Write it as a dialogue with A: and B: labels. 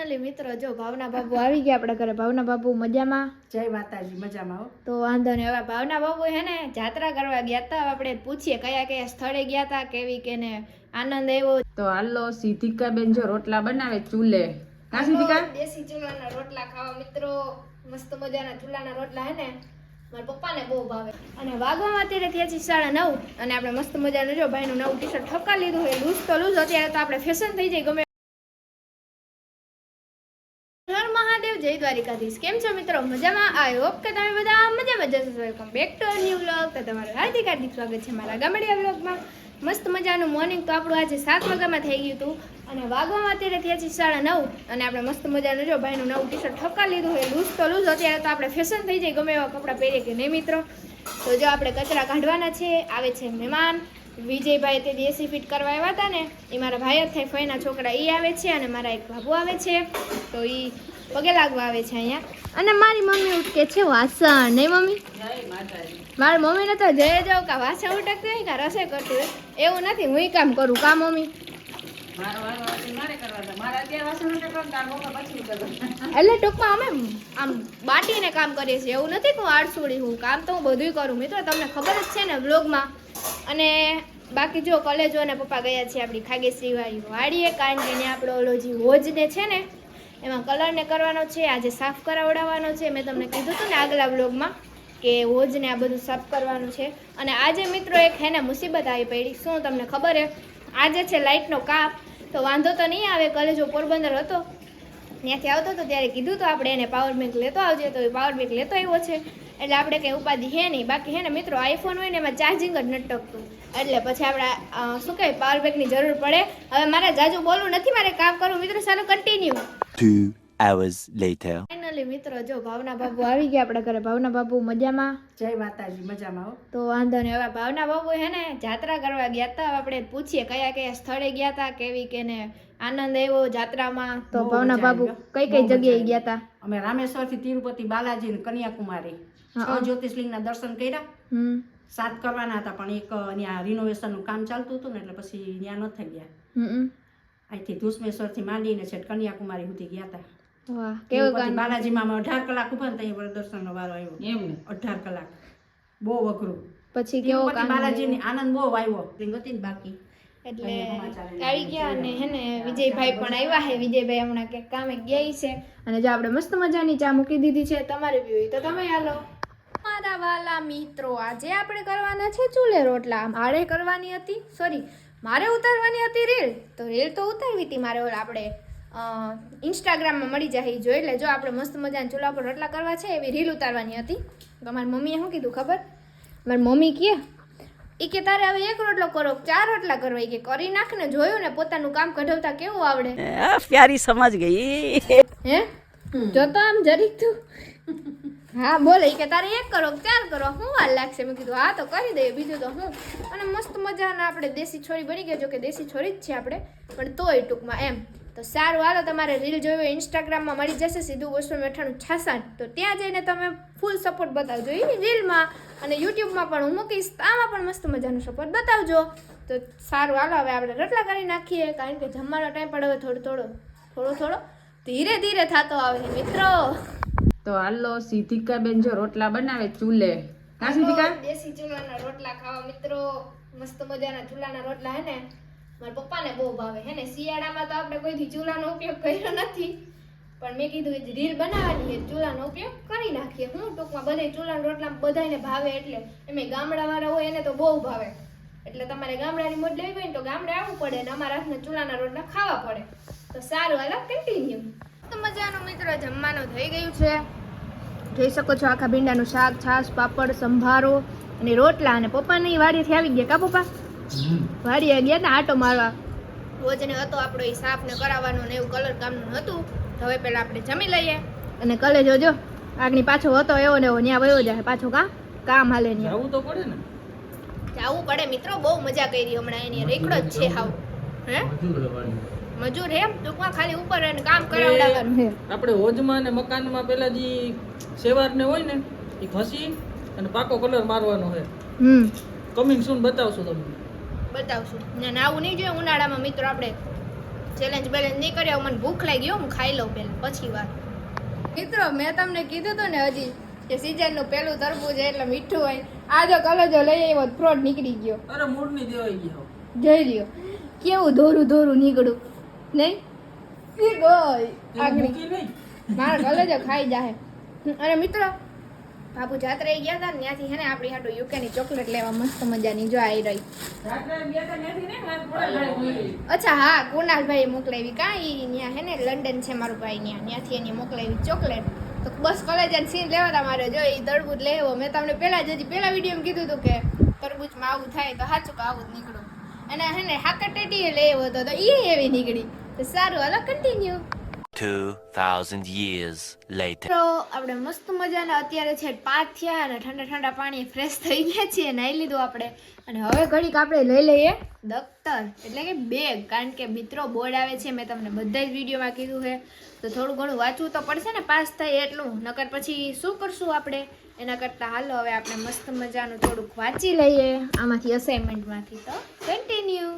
A: Finally મિત્રો જો ભાવના બાબુ આવી ગયા આપણા ઘરે. ભાવના બાબુ મજામાં?
B: જય માતાજી, મજામાં હો.
A: તો વાંધો નહીં. હવે ભાવના બાબુ હે ને જાત્રા કરવા ગયા હતા. આપણે પૂછીએ કયા કયા સ્થળે ગયા હતા, કેવી કેને આનંદ આવ્યો.
B: તો હાલો સિદ્ધિકા બેન જો રોટલા બનાવે ચૂલે. હા સિદ્ધિકા,
A: દેશી ચૂલાના રોટલા ખાવા મિત્રો. મસ્ત મજાના ચૂલાના રોટલા હે ને મારા પપ્પાને બહુ ભાવે. અને વાગવામાં અત્યારે થયા છે 9:30 અને આપણે મસ્ત મજાનું જો ભાઈનું નવું ટી-શર્ટ ઠપકા લીધું હોય. લૂઝ તો લૂઝ, અત્યારે તો આપણે ફેશન થઈ જાય ગમે. હર મહાદેવ, જય દ્વારિકાધીશ. કેમ છો મિત્રો? મજામાં? આઈ હોપ કે તમે બધા મજામાં જશો. Welcome back to a new vlog. તો તમારું હાર્દિક હાર્દિક સ્વાગત છે મારા ગામડિયા વ્લોગમાં. મસ્ત મજાનું મોર્નિંગ તો આપણું આજે 7 વાગ્યામાં થઈ ગયું હતું અને વાગવામાં અત્યારે થયા છે 9:30 અને આપણે મસ્ત મજાનું જો ભાઈનું નવું ટી-શર્ટ ઠપકા લીધું હોય. લૂઝ તો લૂઝ, અત્યારે તો આપણે ફેશન થઈ જાય ગમે એવા કપડાં પહેરીએ કે નહીં મિત્રો. તો જો આપણે કચરા કાઢવાના છે. આવે છે મહેમાન વિજયભાઈ, તે દેશી ફિટ કરવા આવ્યા હતા ને, એ મારા ભાઈ જ થાય, ફઈના છોકરા એ આવે છે અને મારા એક બાબુ આવે છે. તો એ પગે લાગવા આવે છે અહીંયા. અને મારી મમ્મી ઉટકે છે વાસણ. નહીં મમ્મી? મારી મમ્મીને તો જય જાવ કા વાસણ ઉટકતી હોય કા રસોઈ કરતી હોય એવું નથી. હું કામ કરું કા મમ્મી? એટલે ટૂંકમાં અમે આમ બાટીને કામ કરીએ છીએ, એવું નથી કે હું આળસુડી હું. કામ તો હું બધું કરું મિત્રો, તમને ખબર જ છે ને વ્લોગમાં. અને બાકી જો કોલેજો અને પપ્પા ગયા છે આપણી ખાગેશ્રી વાડીએ, કારણ કે ત્યાં આપણો ઓલો જે હોજને છે ને એમાં કલરને કરવાનો છે, આજે સાફ કરાવડાવવાનો છે. મેં તમને કીધું હતું ને આગલા વ્લોગમાં કે હોજને આ બધું સાફ કરવાનું છે. અને આજે મિત્રો એક હે ને મુસીબત આવી પડી. શું તમને ખબર હે? આજે છે લાઇટનો કાપ. તો વાંધો તો નહીં આવે, કલેજો પોરબંદર હતો ત્યાંથી આવતો હતો ત્યારે કીધું તો આપણે એને પાવર બેંક લેતો આવજે. તો એ પાવર બેંક લેતો આવ્યો છે એટલે આપણે કંઈ ઉપાધિ હે નહીં. બાકી હે ને મિત્રો આઈફોન હોય ને એમાં ચાર્જિંગ જ નથી ટકતું, એટલે પછી આપણે શું કહે પાવર બેંકની જરૂર પડે. હવે મારે જાજુ બોલવું નથી, મારે કામ કરવું મિત્રો. સારું, કન્ટિન્યુ.
C: 2 hours later.
A: ફાઇનલી મિત્રો જો ભાવના બાબુ આવી ગયા આપણા ઘરે. ભાવના બાબુ મજામાં?
B: જય માતાજી, મજામાં હો.
A: તો વાંધો નહીં. હવે ભાવના બાબુ હે ને જાત્રા કરવા ગયા હતા. આપણે પૂછીએ કયા કયા સ્થળે ગયા હતા, કેવી કેને આનંદ આવ્યો જાત્રામાં. તો ભાવના બાબુ કઈ કઈ જગ્યાએ ગયા હતા?
B: અમે રામેશ્વર થી તિરુપતિ બાલાજી ને કન્યાકુમારી 6 જ્યોતિર્લિંગના દર્શન કર્યા. 7 કરવાના હતા પણ એક ત્યાં રિનોવેશન નું કામ ચાલતું હતું ને એટલે પછી ત્યાં ન થઈ ગયા. અહીંથી ધુસ્મેશ્વર થી માંડીને છે કન્યાકુમારી સુધી ગયા હતા.
A: વાહ, કેવું કામ.
B: બાલાજીમાં 18 કલાક ઉભા ને ત્યાં દર્શનનો વારો આવ્યો. એમ 18 કલાક બહુ અઘરું.
A: પછી કેવો કામ.
B: બાલાજીની આનંદ બહુ આવ્યો. હતી બાકી
A: એટલે આવી ગયા. અને હે ને વિજયભાઈ પણ આવ્યા છે. વિજયભાઈ હમણાં કે કામે ગયા છે. અને જો આપણે મસ્ત મજાની ચા મૂકી દીધી છે. તમારે પીવી તો તમે હાલો. મારા વાલા મિત્રો, આજે આપણે કરવાના છે ચૂલે રોટલા. મારે કરવાની હતી, સોરી મારે ઉતારવાની હતી રીલ. તો રીલ તો ઉતારવી હતી મારે, આપણે ઇન્સ્ટાગ્રામમાં મળી જાય જોઈ લે. જો આપણે મસ્ત મજાના ચૂલા પર રોટલા કરવા છે એવી રીલ ઉતારવાની હતી. તો મારી મમ્મીએ શું કીધું ખબર? મારી મમ્મી કહે એ કે તારે હવે 1 રોટલો કરો 4 રોટલા કરવા, એ કે કરી નાખ ને. જોયું ને પોતાનું કામ કઢાવતા કેવું આવડે.
D: પ્યારી સમજ ગઈ
A: હે જો તો આમ જરીક તું. હા બોલે કે તારે 1 કરો 4 કરો, શું વાર લાગશે? મેં કીધું હા તો કરી દઈએ, બીજું તો હું. અને મસ્ત મજાના આપણે દેશી છોરી બની ગયા. જો કે દેશી છોરી જ છે આપણે, પણ તોય ટૂંકમાં એમ. તો સારું હાલો, તમારે રીલ જોઈ હોય ઇન્સ્ટાગ્રામમાં મળી જશે સીધું 298 તો ત્યાં જઈને તમે ફૂલ સપોર્ટ બતાવજો એ રીલમાં. અને યુટ્યુબમાં પણ હું મૂકીશ, આમાં પણ મસ્ત મજાનો સપોર્ટ બતાવજો. તો સારું હાલો, હવે આપણે રોટલા કરી નાખીએ, કારણ કે જમવાનો ટાઈમ પણ હવે થોડો ધીરે ધીરે થતો આવે છે મિત્રો.
B: તો હાલો સિદ્ધિકા બેન જો રોટલા બનાવે ચૂલે. હા સિદ્ધિકા,
A: દેશી ચૂલાના રોટલા ખાવા મિત્રો. મસ્ત મજાના ચૂલાના રોટલા હે ને મારા પપ્પાને બહુ ભાવે. હે ને શિયાળામાં તો આપણે કોઈથી ચૂલાનો ઉપયોગ કર્યો નથી, પણ મેં કીધું કે રીલ બનાવવાની છે, ચૂલાનો ઉપયોગ કરી નાખીએ. હું ટૂંકમાં બધે ચૂલાના રોટલા બધાને ભાવે, એટલે એમ ગામડાવાળા હોય એને તો બહુ ભાવે. એટલે તમારે ગામડાની મોજ લેવી હોય ને તો ગામડે આવવું પડે ને અમારા હાથના ચૂલાના રોટલા ખાવા પડે. તો સારું હાલો, કન્ટિન્યુ. તો મજાનું મિત્રો જમવાનું થઈ ગયું છે. જોઈ શકો છો આખા ભીંડાનું શાક, છાશ, પાપડ, સંભારો અને રોટલા. અને પપ્પાની વાડીએથી આવી ગયા કા પપ્પા? વાડીએ ગયા ને આટો મારવા. રોજને હતો આપણો એ સાફ ને કરાવવાનો ને એવું કલર કામનું હતું. તો હવે પેલા આપણે જમી લઈએ. અને કલે જોજો આગની પાછો હતો એવો ને એવો ત્યાં વયો જાય પાછો. કામ હાલે જવું તો પડે ને, જવું પડે મિત્રો. બહુ મજા કરી હમણાં. એની રેકડો જ છે હાવ. હે મજૂર હે ટૂંકમાં, ખાલી ઉપર એને કામ કરાવડાવવાનું છે.
E: આપણે હોજમાં ને મકાનમાં પેલા જે સેવાર ને હોય ને એ ઘસી અને પાકો કલર મારવાનો છે. કમિંગ સૂન બતાવશું તમને.
A: બતાવશું ને આવું નહીં જોઈએ ઉનાળામાં મિત્રો. આપણે ચેલેન્જ બેલેન્જ નહીં કર્યો, મને ભૂખ લાગી ગયો, હું ખાઈ લઉં પહેલા પછી વાત. મિત્રો મેં તમને કીધું હતું ને હજી કે સીઝનનું પહેલું તરબૂચ એટલે મીઠું હોય. આ જો કલેજો લઈ આવ્યો ફ્રોડ નીકળી ગયો.
E: અરે મૂળ ની દેવાઈ ગયો.
A: જોઈ લ્યો કેવું ધોરું ધોરું નીકળું નહીં એ ગઈ આગળ
E: મૂકી નહીં.
A: મારા કલેજો ખાઈ જાય. અને મિત્રો બાપુ જાત્રે ગયા હતા ને ત્યાંથી હે ને આપણી હાટું યુકે ની ચોકલેટ લેવા મસ્ત મજાની જો આવી રહી.
E: રાત્રે ગયા તા ત્યાંથી ને મારા થોડા ભાઈ બોલી.
A: અચ્છા હા કુનાલભાઈ મોકલાવી કાં ઈ ત્યાં હે ને લંડન છે મારું ભાઈ ત્યાંથી એને મોકલાવી ચોકલેટ. તો બસ કલેજાને સીન લેવા તા મારે જો ઈ તરબૂચ લેવો. મેં તમને પહેલા વિડીયોમાં કીધું હતું કે તરબૂચમાં આવું થાય તો સાચું કે આવું જ નીકળું. અને હે ને હાકટેટી લેવો તો ઈ એવી નીકળી. તો સારું હાલો કન્ટિન્યુ.
C: 2000 years later.
A: તો આપણે મસ્ત મજાના અત્યારે છે 5 થયા અને ઠંડા ઠંડા પાણી ફ્રેશ થઈ ગયા છે, નાહી લીધું આપણે. અને હવે ઘડીક આપણે લઈ લઈએ દફતર એટલે કે બેગ, કારણ કે મિત્રો બોર્ડ આવે છે, મેં તમને બધા જ વિડીયોમાં કીધું છે. તો થોડું ઘણું વાંચવું તો પડશે ને પાસ થાય એટલું, નકર પછી શું કરશું આપણે. એના કરતાં હાલો હવે આપણે મસ્ત મજાનું થોડુંક વાંચી લઈએ આમાંથી અસાઇનમેન્ટમાંથી. તો કન્ટિન્યુ.